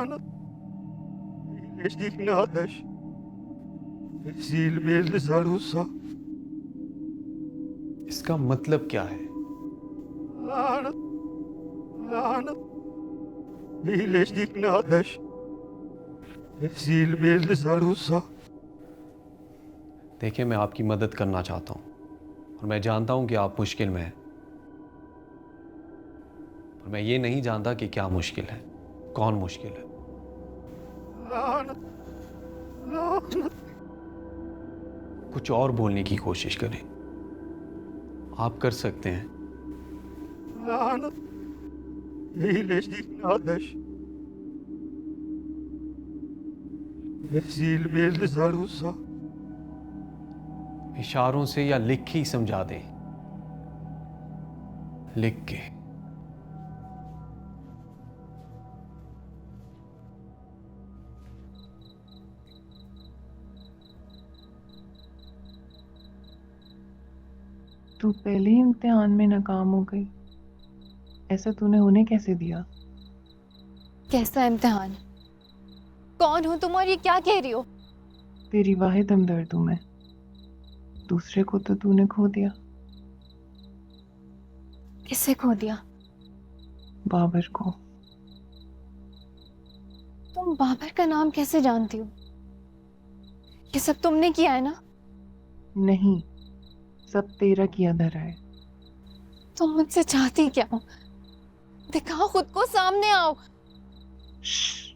Lanet. Lees dich gnadisch. Exil mir Zarusa. इसका मतलब क्या है? Lanet. Lanet. Lees dich gnadisch. Exil mir Zarusa. देखिए, मैं आपकी मदद करना चाहता हूँ और मैं जानता हूँ कि आप मुश्किल में हैं, पर मैं ये नहीं जानता कि क्या मुश्किल है, कौन मुश्किल है। Lanet. Lanet. कुछ और बोलने की कोशिश करें, आप कर सकते हैं। Lanet. Lees dich gnadisch. Exil mir Zarusa. इशारों से या लिख के ही समझा दें, लिख के। तू पहले ही इम्तिहान में नाकाम हो गई, ऐसा तूने उन्हें कैसे दिया? कैसा इम्तिहान? कौन हो तुम और ये क्या कह रही हो? तेरी वाहिद हमदर्द हूं मैं। दूसरे को तो तूने खो दिया। किसे खो दिया? बाबर को। तुम बाबर का नाम कैसे जानती हो? ये सब तुमने किया है ना? नहीं, सब तेरा किया धरा है। तुम मुझसे चाहती क्या हो? दिखाओ खुद को, सामने आओ। श्श,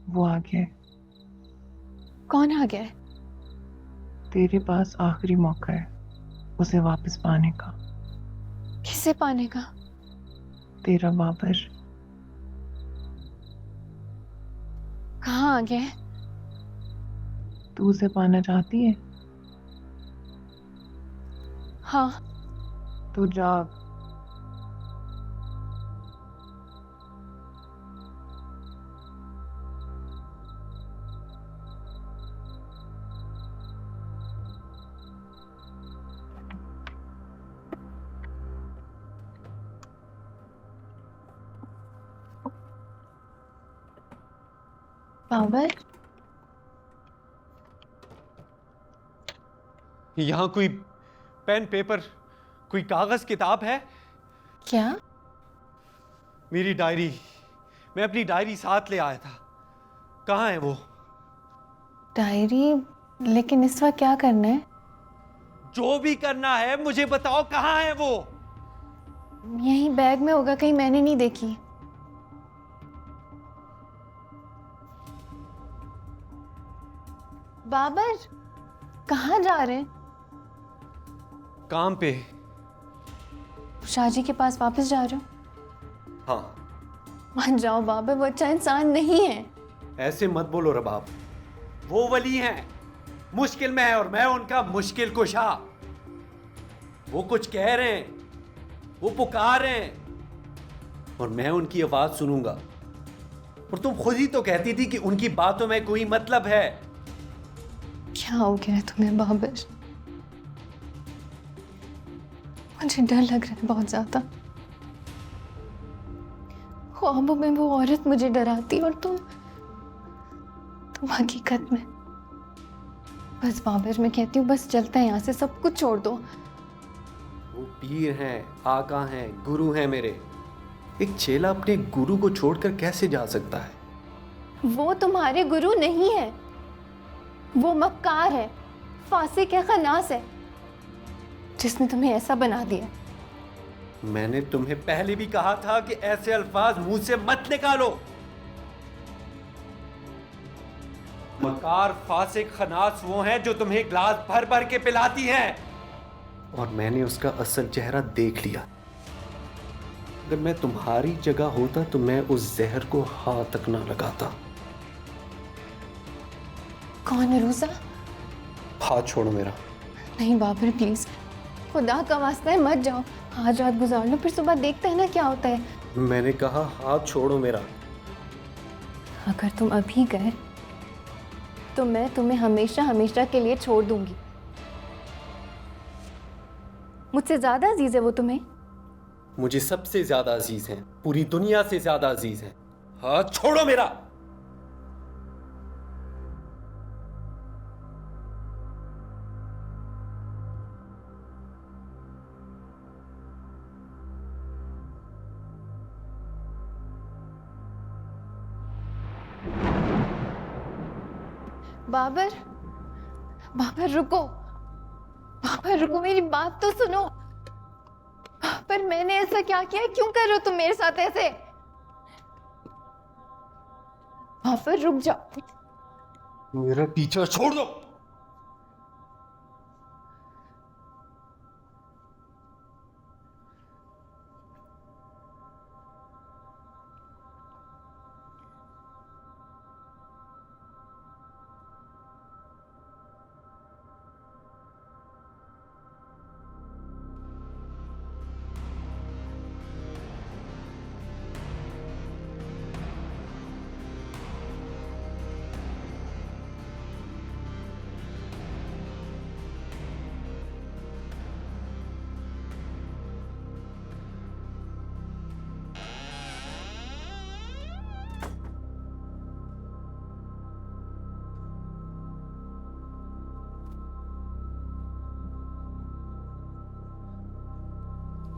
वो आ गया है। कौन आ गया है? तेरे पास आखिरी मौका है उसे वापस पाने का। किसे पाने का? तेरा बाबर। कहाँ आ गया है? तू उसे पाना चाहती है हाँ। तो जाग। बाबर, यहां कोई पेन पेपर, कोई कागज किताब है? क्या? मेरी डायरी, मैं अपनी डायरी साथ ले आया था। कहाँ है वो? डायरी? लेकिन इस वक्त क्या करना है? जो भी करना है मुझे बताओ, कहाँ है वो? यहीं बैग में होगा, कहीं मैंने नहीं देखी। बाबर, कहाँ जा रहे हैं? काम पे। शाहजी के पास वापस जा रहे हो? हाँ। मान जाओ बाबर, वो अच्छा इंसान नहीं है। ऐसे मत बोलो रबाब, वो वली हैं, मुश्किल में है और मैं उनका मुश्किल कुशा। वो कुछ कह रहे हैं, वो पुकार रहे हैं और मैं उनकी आवाज सुनूंगा। और तुम खुद ही तो कहती थी कि उनकी बातों में कोई मतलब है। क्या हो गया है तुम्हें बाबर? मुझे डर लग रहा है बहुत ज्यादा। ख्वाबों में वो औरत मुझे डराती और तुम हकीकत में। बस बाबर, मैं कहती हूँ बस चलते हैं यहाँ से, सब कुछ छोड़ दो। वो पीर हैं, आका हैं, गुरु हैं मेरे। एक चेला अपने गुरु को छोड़कर कैसे जा सकता है? वो तुम्हारे गुरु नहीं है, वो मक्कार है, फासिक है, खन्नास है, जिसने तुम्हें ऐसा बना दिया। मैंने तुम्हें पहले भी कहा था कि ऐसे अल्फाज मुंह से मत निकालो। मक्कार, फासिक, खन्नास वो हैं जो तुम्हें ग्लास भर भर के पिलाती हैं। और मैंने उसका असल चेहरा देख लिया। अगर मैं तुम्हारी जगह होता तो मैं उस जहर को हाथ तक ना लगाता। कौन है रूसा? हाथ छोड़ो मेरा। नहीं बाबर प्लीज, खुदा का वास्ता है मत जाओ। आज रात गुजार लो, फिर सुबह देखते हैं ना क्या होता है। मैंने कहा हाथ छोड़ो मेरा। अगर तुम अभी गए तो मैं तुम्हें हमेशा हमेशा के लिए छोड़ दूंगी। मुझसे ज्यादा अजीज है वो तुम्हें? मुझे सबसे ज्यादा अजीज हैं, पूरी दुनिया से ज्यादा अजीज हैं। हाथ छोड़ो मेरा। बाबर, बाबर रुको, बाबर रुको, मेरी बात तो सुनो। पर मैंने ऐसा क्या किया? क्यों कर रहे हो तुम मेरे साथ ऐसे? बाबर रुक जाओ। मेरा पीछा छोड़ दो।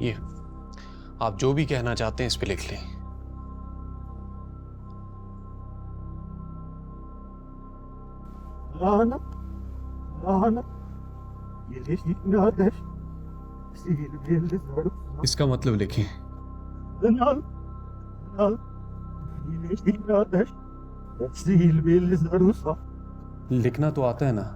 ये आप जो भी कहना चाहते हैं इस पे लिख लें। लानत लानत Gelişine ateş, sil belli sarımsak. इसका मतलब लिखें। Nal, nal, gelişine ateş, sil belli sarımsak. लिखना तो आता है ना?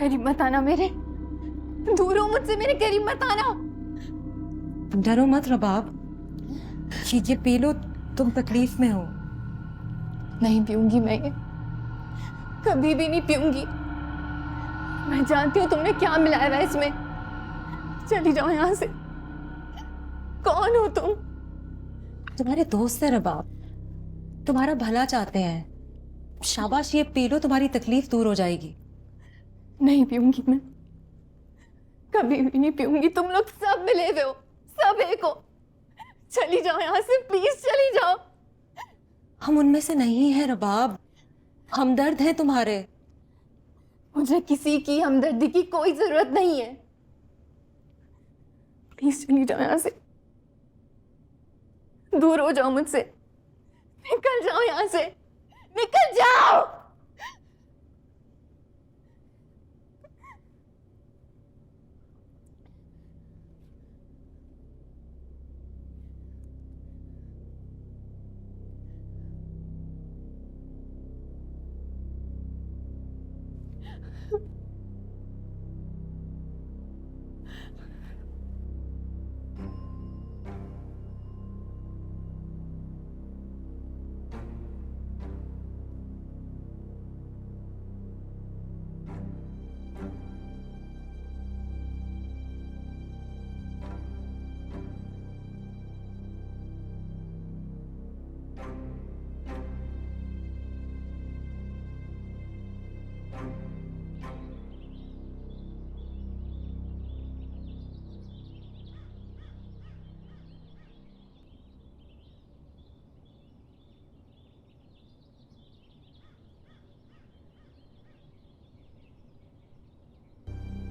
करीब मत आना मेरे, दूर हो मुझसे, मेरे करीब मत आना। डरो मत रबाब, ये पी लो, तुम तकलीफ में हो। नहीं पीऊंगी मैं ये, कभी भी नहीं पीऊंगी। मैं जानती हूँ तुमने क्या मिलाया है इसमें। चली जाओ यहाँ से। कौन हो तुम? तुम्हारे दोस्त है रबाब, तुम्हारा भला चाहते हैं। शाबाश, ये पी लो, तुम्हारी तकलीफ दूर हो जाएगी। नहीं पीऊंगी मैं, कभी भी नहीं पीऊंगी। तुम लोग सब मिले हुए हो, सब एक हो। चली जाओ यहाँ से, प्लीज चली जाओ। हम उनमें से नहीं हैं रबाब, हमदर्द हैं तुम्हारे। मुझे किसी की हमदर्दी की कोई जरूरत नहीं है। प्लीज चली जाओ यहाँ से, दूर हो जाओ मुझसे। निकल जाओ यहाँ से, निकल जाओ।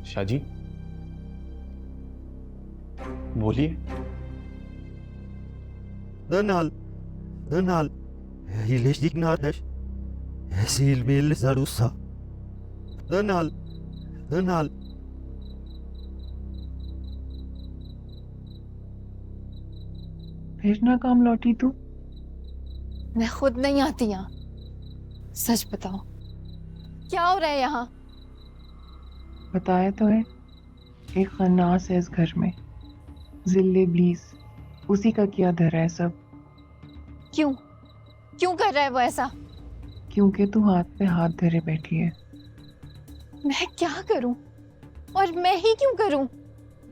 शाजी, बोलिए। Dönal, iyileştik kardeş. Sil bil zarusa. Dönal. फिर ना काम लौटी तू? मैं खुद नहीं आती यहाँ। सच बताओ, क्या हो रहा है यहाँ? बताया तो है, एक खन्नास है इस घर में, जिल्ले ब्लीस, उसी का किया धरा है सब। क्यों क्यों कर रहा है वो ऐसा? क्योंकि तू हाथ पे हाथ धरे बैठी है। मैं क्या करूं, और मैं ही क्यों करूं?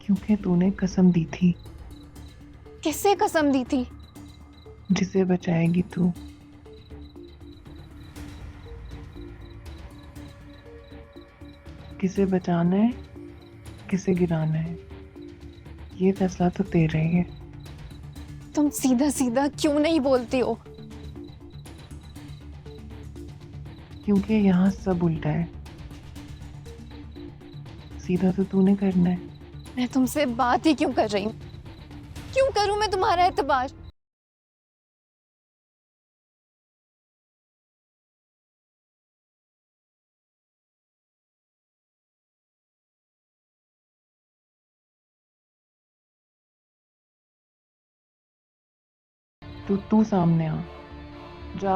क्योंकि तूने कसम दी थी, किससे कसम दी थी? जिसे बचाएगी तू। किसे बचाना है, किसे गिराना है, ये फैसला तो तेरा ही है। तुम सीधा सीधा क्यों नहीं बोलती हो? क्योंकि यहाँ सब उल्टा है। सीधा तो तूने करना है। मैं तुमसे बात ही क्यों कर रही हूँ? क्यों करूं मैं तुम्हारा एतबार? तू सामने आ, जा।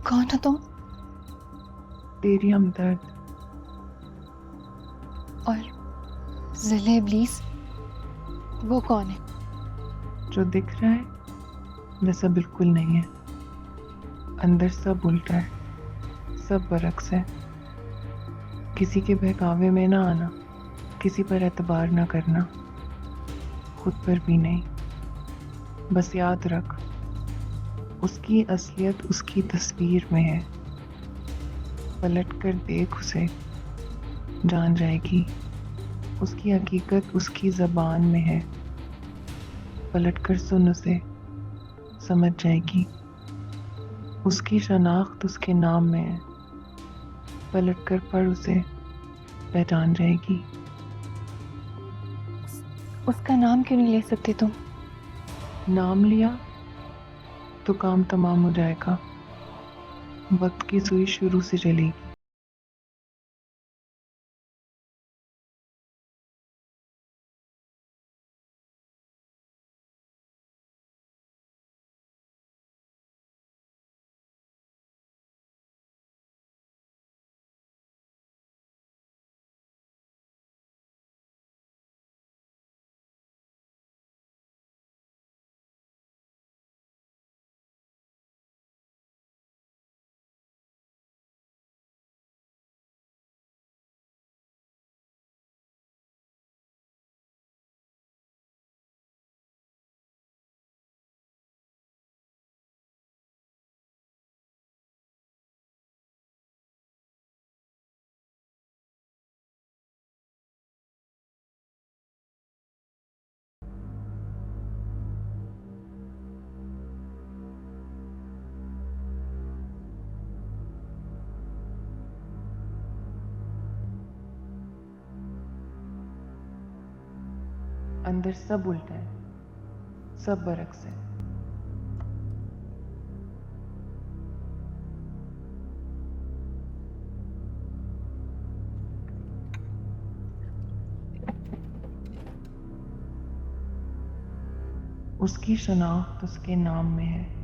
कौन हो तुम? तेरी हमदर्द। और जिले इब्लीस वो कौन है? जो दिख रहा है वैसा बिल्कुल नहीं है। अंदर सब उल्टा है, सब बरक्स है। किसी के बहकावे में ना आना, किसी पर एतबार ना करना, खुद पर भी नहीं। बस याद रख, उसकी असलियत उसकी तस्वीर में है। पलट कर देख उसे, जान जाएगी। उसकी हकीकत उसकी ज़बान में है। पलट कर सुन उसे, समझ जाएगी। उसकी शनाख्त उसके नाम में है। पलट कर पढ़ उसे, पहचान जाएगी। उसका नाम क्यों नहीं ले सकते तुम? नाम लिया तो काम तमाम हो जाएगा। वक्त की सुई शुरू से चलेगी। अंदर सब उल्टा है, सब बरक्स है। उसकी शनाख्त उसके नाम में है।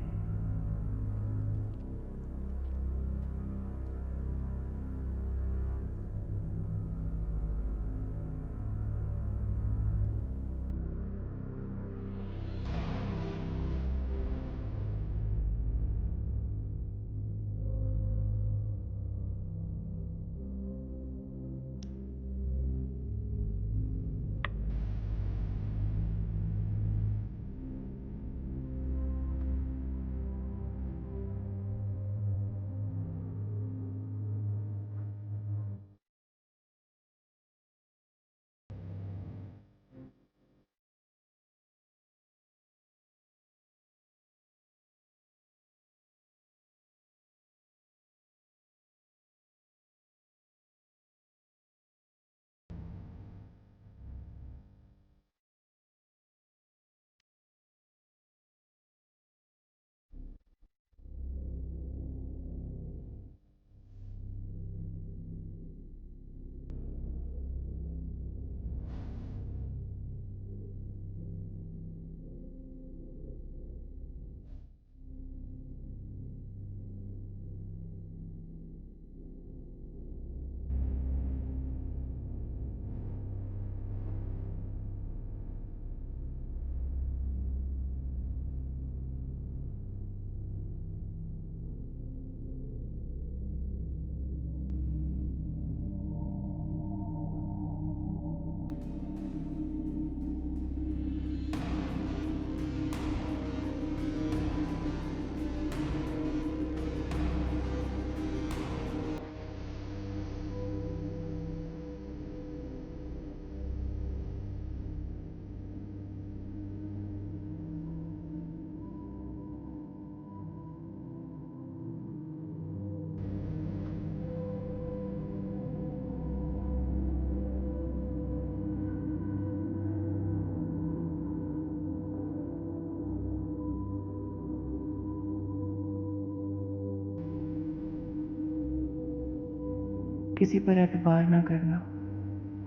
किसी पर एतबार ना करना,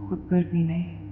खुद पर भी नहीं।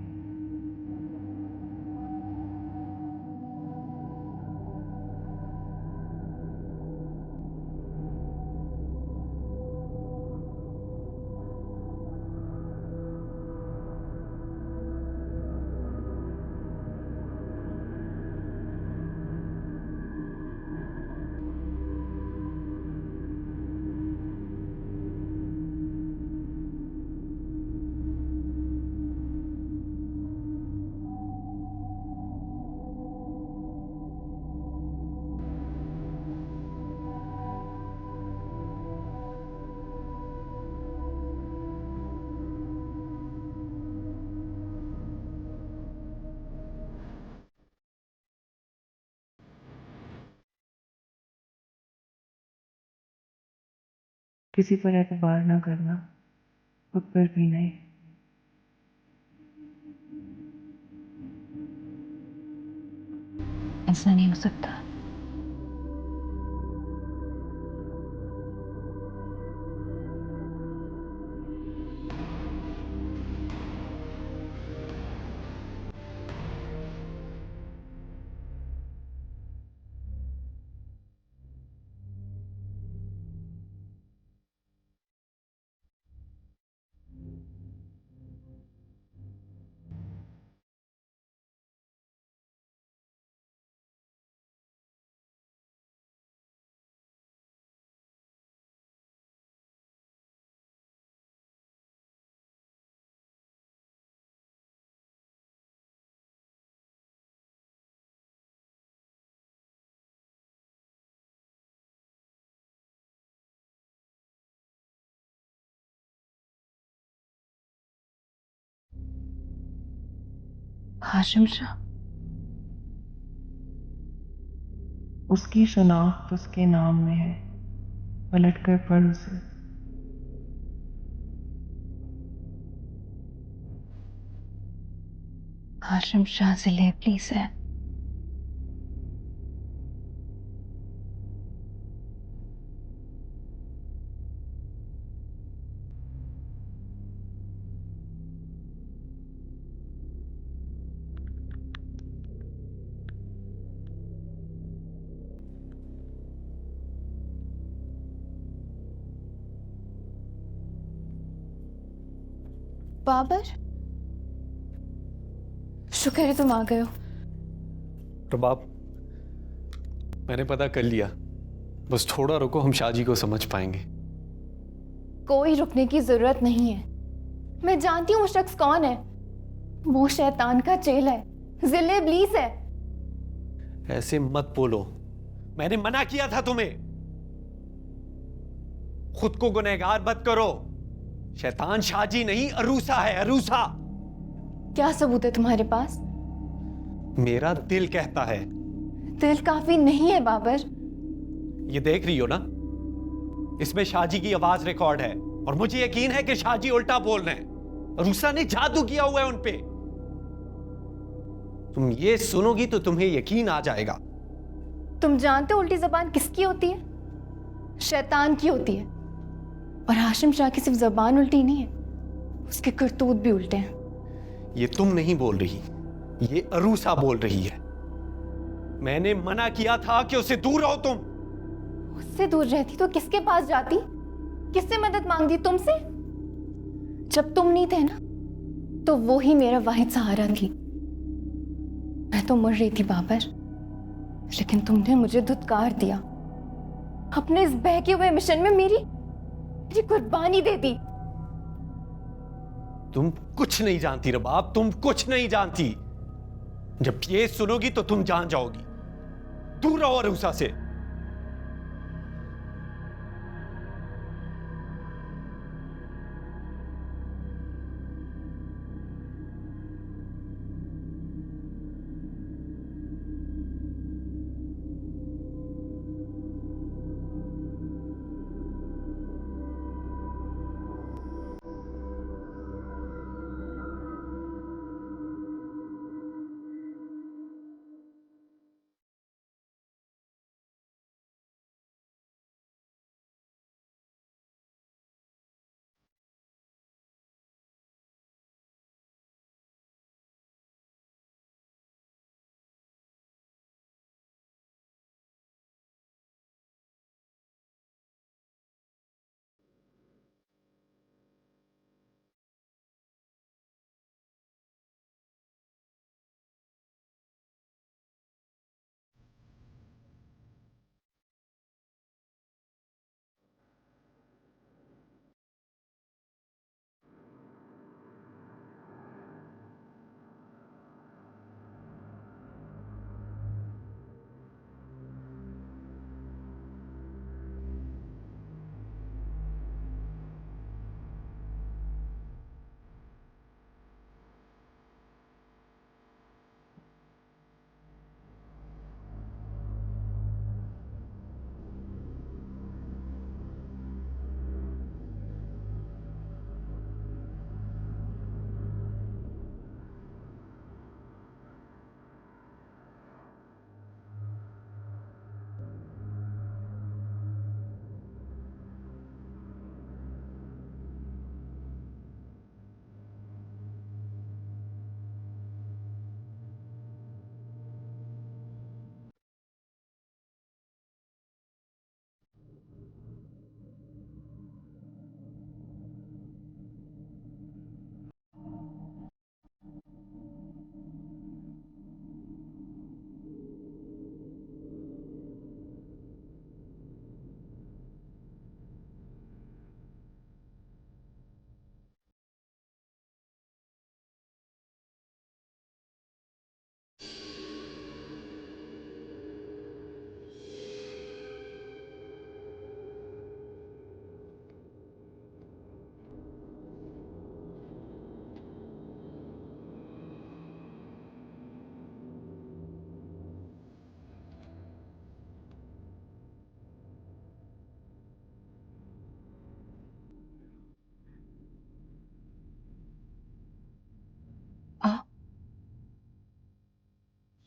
किसी पर एतबार ना करना, खुद पर भी नहीं। ऐसा नहीं हो सकता। हाशिम शाह। उसकी शनाख्त उसके नाम में है, पलट कर पढ़ उसे। हाशिम शाह जिले प्लीज है। बाबर, शुक्र है तुम आ गए हो। रबाब, मैंने पता कर लिया, बस थोड़ा रुको, हम शाहजी को समझ पाएंगे। कोई रुकने की जरूरत नहीं है। मैं जानती हूँ वो शख्स कौन है। वो शैतान का चेला है, जिले इब्लीस है। ऐसे मत बोलो, मैंने मना किया था तुम्हें। खुद को गुनहगार मत करो। शैतान शाहजी नहीं, अरूसा है, अरूसा। क्या सबूत है तुम्हारे पास? मेरा दिल कहता है। दिल काफी नहीं है बाबर। ये देख रही हो ना, इसमें शाहजी की आवाज रिकॉर्ड है और मुझे यकीन है कि शाहजी उल्टा बोल रहे हैं। अरूसा ने जादू किया हुआ है उन पे। तुम ये सुनोगी तो तुम्हें यकीन आ जाएगा। तुम जानते हो उल्टी जबान किसकी होती है? शैतान की होती है। और हाशिम शाह की सिर्फ जबान उल्टी नहीं है, उसके करतूत भी उल्टे हैं। ये तुम नहीं बोल रही, ये अरूसा बोल रही है। मैंने मना किया था कि उससे दूर रहो तुम। उससे दूर रहती तो किसके पास जाती? किससे मदद मांगती? तुमसे? जब तुम नहीं थे ना, तो वो ही मेरा वाहिद सहारा थी। मैं तो मर रही थी बाबर, लेकिन तुमने मुझे धुतकार दिया। अपने इस बहके हुए मिशन में मेरी कुर्बानी दे दी। तुम कुछ नहीं जानती रबाब, तुम कुछ नहीं जानती। जब ये सुनोगी तो तुम जान जाओगी। दूर रहो अरूसा से।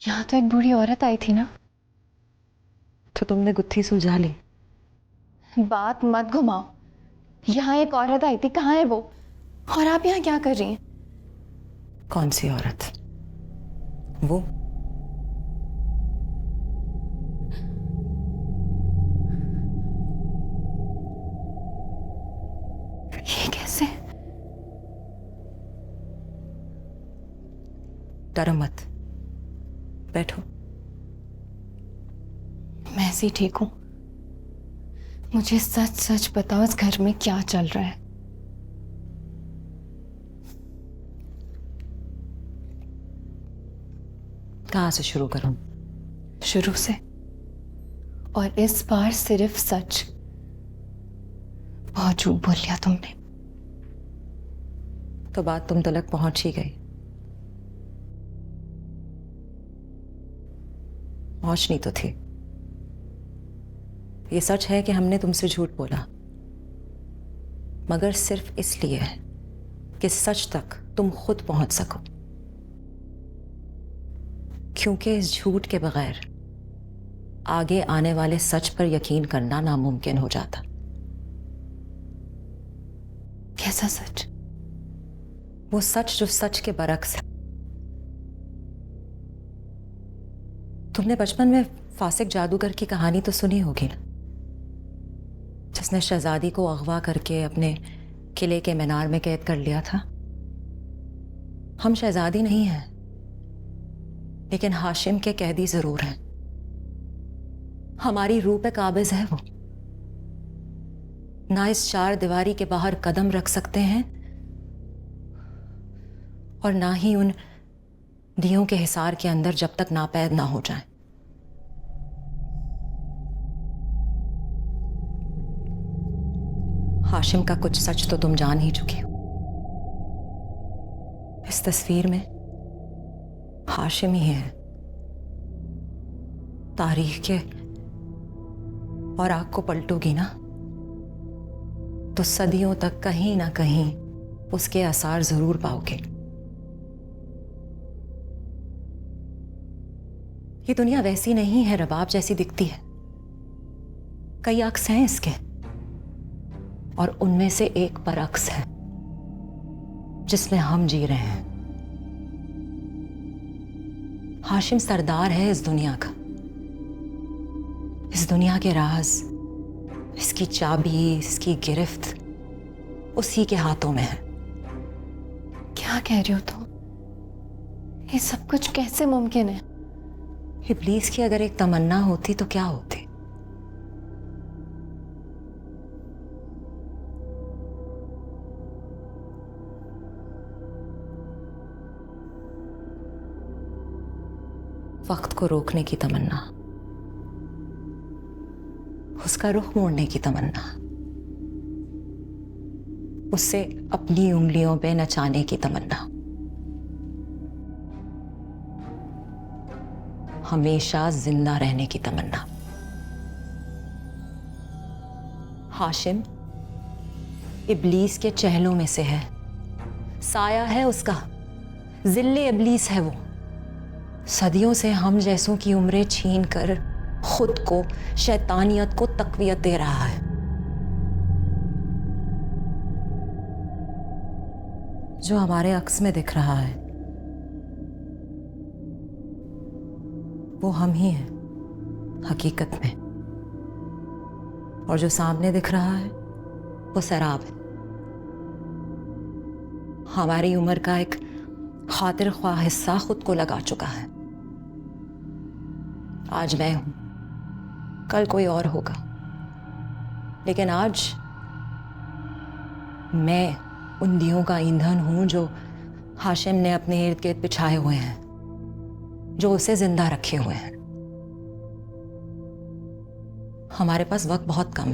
यहाँ तो एक बूढ़ी औरत आई थी ना। तो तुमने गुत्थी सुलझा ली? बात मत घुमाओ। यहाँ एक औरत आई थी, कहाँ है वो? और आप यहाँ क्या कर रही हैं? कौन सी औरत? वो? ये कैसे? डरो मत, बैठो। मैं ऐसे ही ठीक हूँ। मुझे सच सच बताओ, इस घर में क्या चल रहा है? कहाँ से शुरू करूं? शुरू से। और इस बार सिर्फ सच। बहुत झूठ बोल लिया तुमने। तो बात तुम तलक पहुंच ही गई। पहुंचनी तो थी। ये सच है कि हमने तुमसे झूठ बोला, मगर सिर्फ इसलिए कि सच तक तुम खुद पहुंच सको, क्योंकि इस झूठ के बगैर आगे आने वाले सच पर यकीन करना नामुमकिन हो जाता। कैसा सच? वो सच जो सच के बरक्स है। तुमने बचपन में फासिक जादूगर की कहानी तो सुनी होगी ना, जिसने शहजादी को अगवा करके अपने किले के मीनार में कैद कर लिया था। हम शहजादी नहीं हैं, लेकिन हाशिम के कैदी जरूर हैं। हमारी रूह पे काबिज है वो। ना इस चार दीवारी के बाहर कदम रख सकते हैं और ना ही उन दियों के हिसार के अंदर जब तक नापैद ना हो जाए। हाशिम का कुछ सच तो तुम जान ही चुकी हो। इस तस्वीर में हाशिम ही है। तारीख के और आग को पलटोगी ना तो सदियों तक कहीं ना कहीं उसके आसार जरूर पाओगे। ये दुनिया वैसी नहीं है रबाब जैसी दिखती है। कई अक्स हैं इसके, और उनमें से एक बरअक्स है जिसमें हम जी रहे हैं। हाशिम सरदार है इस दुनिया का। इस दुनिया के राज, इसकी चाबी, इसकी गिरफ्त उसी के हाथों में है। क्या कह रही हो तुम? ये सब कुछ कैसे मुमकिन है? इब्लीस की अगर एक तमन्ना होती तो क्या होती? वक्त को रोकने की तमन्ना, उसका रुख मोड़ने की तमन्ना, उससे अपनी उंगलियों पे नचाने की तमन्ना, हमेशा जिंदा रहने की तमन्ना। हाशिम इब्लीस के चेहलों में से है, साया है उसका, जिल्ले इब्लीस है वो। सदियों से हम जैसों की उम्रें छीन कर खुद को, शैतानियत को तकवीयत दे रहा है। जो हमारे अक्स में दिख रहा है वो हम ही हैं हकीकत में, और जो सामने दिख रहा है वो सराब है। हमारी उम्र का एक खातिर ख्वाह हिस्सा खुद को लगा चुका है। आज मैं हूं, कल कोई और होगा, लेकिन आज मैं उन दियों का ईंधन हूं जो हाशिम ने अपने इर्द गिर्द बिछाए हुए हैं, जो उसे जिंदा रखे हुए हैं। हमारे पास वक्त बहुत कम है।